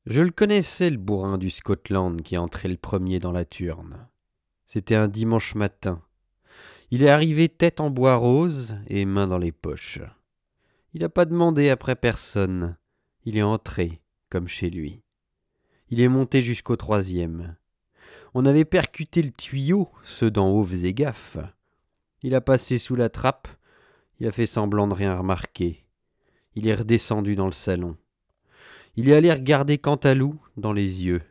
Je le connaissais, le bourrin du Scotland qui entrait le premier dans la turne. C'était un dimanche matin. Il est arrivé tête en bois rose et mains dans les poches. Il n'a pas demandé après personne. Il est entré, comme chez lui. Il est monté jusqu'au troisième. On avait percuté le tuyau, ceux d'en haut faisaient gaffe. Il a passé sous la trappe, il a fait semblant de rien remarquer. Il est redescendu dans le salon. Il est allé regarder Cantalou dans les yeux.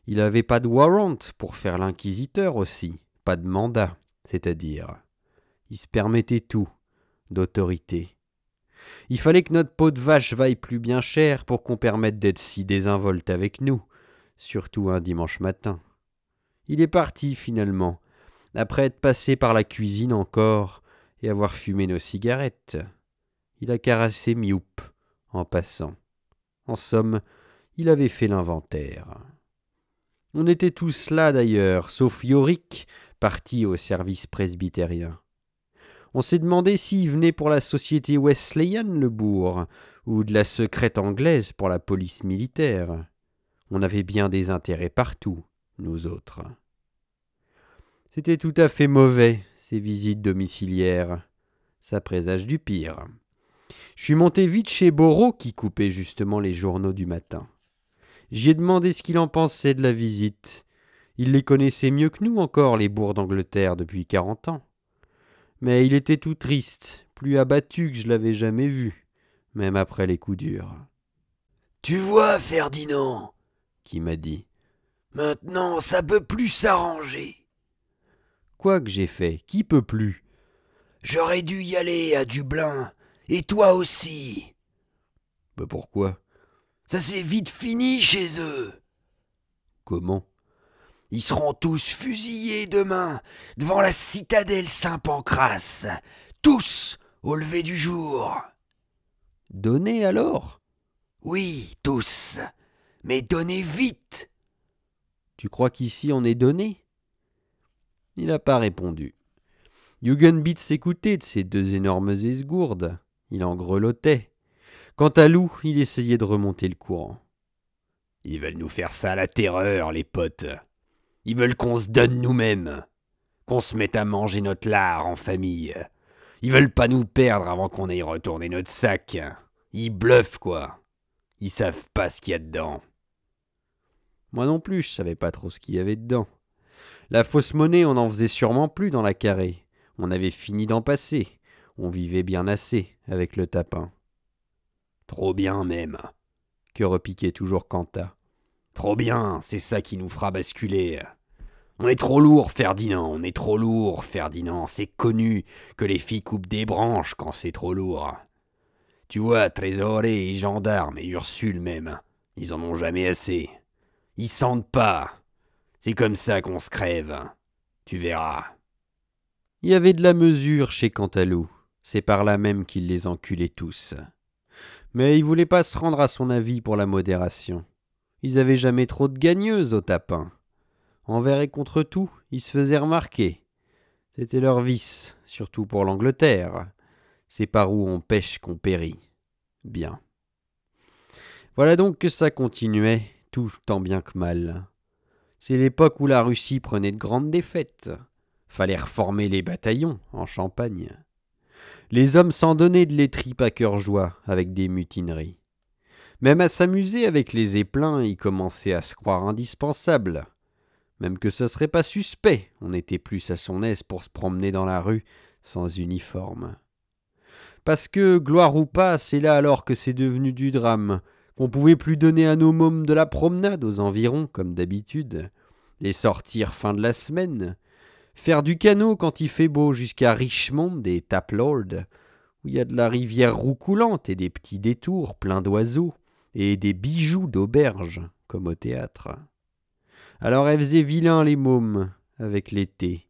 Il n'avait pas de warrant pour faire l'inquisiteur aussi, pas de mandat, c'est-à-dire. Il se permettait tout, d'autorité. Il fallait que notre peau de vache vaille plus bien cher pour qu'on permette d'être si désinvolte avec nous, surtout un dimanche matin. Il est parti finalement, après être passé par la cuisine encore et avoir fumé nos cigarettes. Il a caressé Mioup en passant. En somme, il avait fait l'inventaire. On était tous là d'ailleurs, sauf Yorick, parti au service presbytérien. On s'est demandé s'il venait pour la société Wesleyenne, le bourg, ou de la secrète anglaise pour la police militaire. On avait bien des intérêts partout, nous autres. C'était tout à fait mauvais, ces visites domiciliaires. Ça présage du pire. Je suis monté vite chez Borot, qui coupait justement les journaux du matin. J'y ai demandé ce qu'il en pensait de la visite. Il les connaissait mieux que nous encore, les bourgs d'Angleterre, depuis 40 ans. Mais il était tout triste, plus abattu que je l'avais jamais vu, même après les coups durs. « Tu vois, Ferdinand, qui m'a dit. Maintenant, ça peut plus s'arranger. » Quoi que j'ai fait, qui peut plus? J'aurais dû y aller à Dublin, et toi aussi. Pourquoi? Ça s'est vite fini chez eux. Comment? Ils seront tous fusillés demain, devant la citadelle Saint-Pancrace. Tous, au lever du jour. Donnez alors? Oui, tous. Mais donnez vite. Tu crois qu'ici on est donné? Il n'a pas répondu. Hugenbitz s'écoutait de ses deux énormes esgourdes. Il en grelottait. Quant à Lou, il essayait de remonter le courant. Ils veulent nous faire ça à la terreur, les potes. Ils veulent qu'on se donne nous-mêmes. Qu'on se mette à manger notre lard en famille. Ils veulent pas nous perdre avant qu'on aille retourner notre sac. Ils bluffent, quoi. Ils savent pas ce qu'il y a dedans. Moi non plus, je savais pas trop ce qu'il y avait dedans. La fausse monnaie, on n'en faisait sûrement plus dans la carrée. On avait fini d'en passer. On vivait bien assez avec le tapin. Trop bien même, que repiquait toujours Quanta. Trop bien, c'est ça qui nous fera basculer. On est trop lourd, Ferdinand, on est trop lourd, Ferdinand. C'est connu que les filles coupent des branches quand c'est trop lourd. Tu vois, Trésoré et gendarmes et Ursule même, ils en ont jamais assez. Ils sentent pas. C'est comme ça qu'on se crève. Tu verras. Il y avait de la mesure chez Cantalou. C'est par là même qu'il les enculait tous. Mais il voulait pas se rendre à son avis pour la modération. Ils avaient jamais trop de gagneuses au tapin. Envers et contre tout, ils se faisaient remarquer. C'était leur vice, surtout pour l'Angleterre. C'est par où on pêche qu'on périt. Bien. Voilà donc que ça continuait, tout tant bien que mal. C'est l'époque où la Russie prenait de grandes défaites. Fallait reformer les bataillons en Champagne. Les hommes s'en donnaient de les tripes à cœur joie avec des mutineries. Même à s'amuser avec les éplins, ils commençaient à se croire indispensables. Même que ce serait pas suspect, on était plus à son aise pour se promener dans la rue sans uniforme. Parce que, gloire ou pas, c'est là alors que c'est devenu du drame, qu'on pouvait plus donner à nos mômes de la promenade aux environs, comme d'habitude, les sortir fin de la semaine, faire du canot quand il fait beau jusqu'à Richmond et Taplord, où il y a de la rivière roucoulante et des petits détours pleins d'oiseaux, et des bijoux d'auberge, comme au théâtre. Alors elles faisaient vilain les mômes, avec l'été.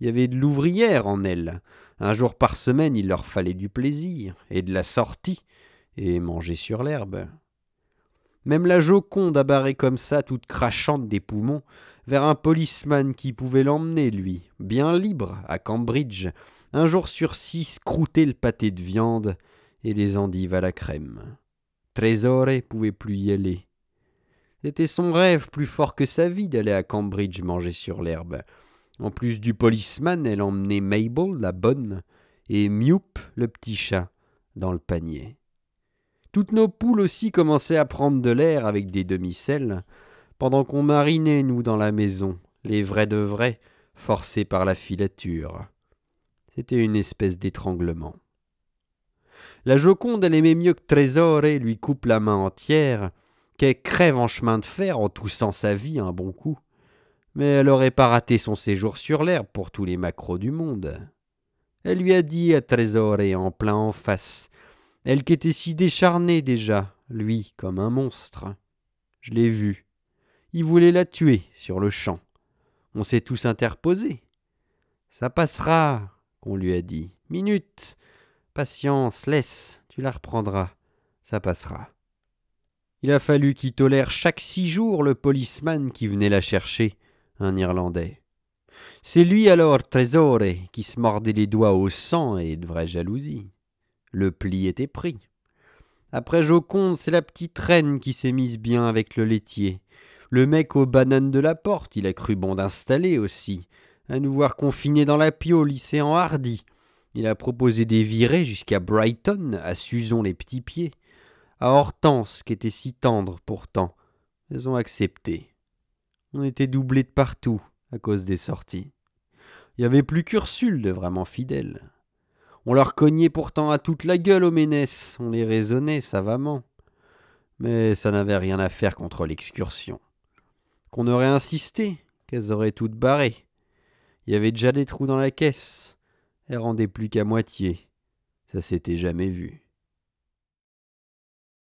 Il y avait de l'ouvrière en elles. Un jour par semaine, il leur fallait du plaisir, et de la sortie, et manger sur l'herbe. Même la Joconde abarrait comme ça, toute crachante des poumons, vers un policeman qui pouvait l'emmener, lui, bien libre, à Cambridge, un jour sur 6 croûter le pâté de viande et les endives à la crème. Trésor pouvait plus y aller. C'était son rêve plus fort que sa vie d'aller à Cambridge manger sur l'herbe. En plus du policeman, elle emmenait Mabel, la bonne, et Mewp, le petit chat, dans le panier. Toutes nos poules aussi commençaient à prendre de l'air avec des demi-sels, pendant qu'on marinait, nous, dans la maison, les vrais de vrais, forcés par la filature. C'était une espèce d'étranglement. La Joconde, elle aimait mieux que Trésor et lui coupe la main entière, qu'elle crève en chemin de fer en toussant sa vie un bon coup. Mais elle aurait pas raté son séjour sur l'herbe pour tous les maquereaux du monde. Elle lui a dit à Trésor et en plein en face, elle qui était si décharnée déjà, lui comme un monstre. Je l'ai vu. Il voulait la tuer sur le champ. On s'est tous interposés. Ça passera, qu'on lui a dit. Minute, patience, laisse, tu la reprendras, ça passera. Il a fallu qu'il tolère chaque 6 jours le policeman qui venait la chercher, un Irlandais. C'est lui alors, Trésor, qui se mordait les doigts au sang et de vraie jalousie. Le pli était pris. Après Joconde, c'est la petite reine qui s'est mise bien avec le laitier. Le mec aux bananes de la porte, il a cru bon d'installer aussi. À nous voir confinés dans la pio, lycéen hardi. Il a proposé des virées jusqu'à Brighton, à Suzon les petits pieds. À Hortense, qui était si tendre pourtant. Elles ont accepté. On était doublés de partout à cause des sorties. Il n'y avait plus qu'Ursule de vraiment fidèle. On leur cognait pourtant à toute la gueule aux ménesses, on les raisonnait savamment. Mais ça n'avait rien à faire contre l'excursion. Qu'on aurait insisté, qu'elles auraient toutes barré. Il y avait déjà des trous dans la caisse. Elles rendaient plus qu'à moitié. Ça s'était jamais vu.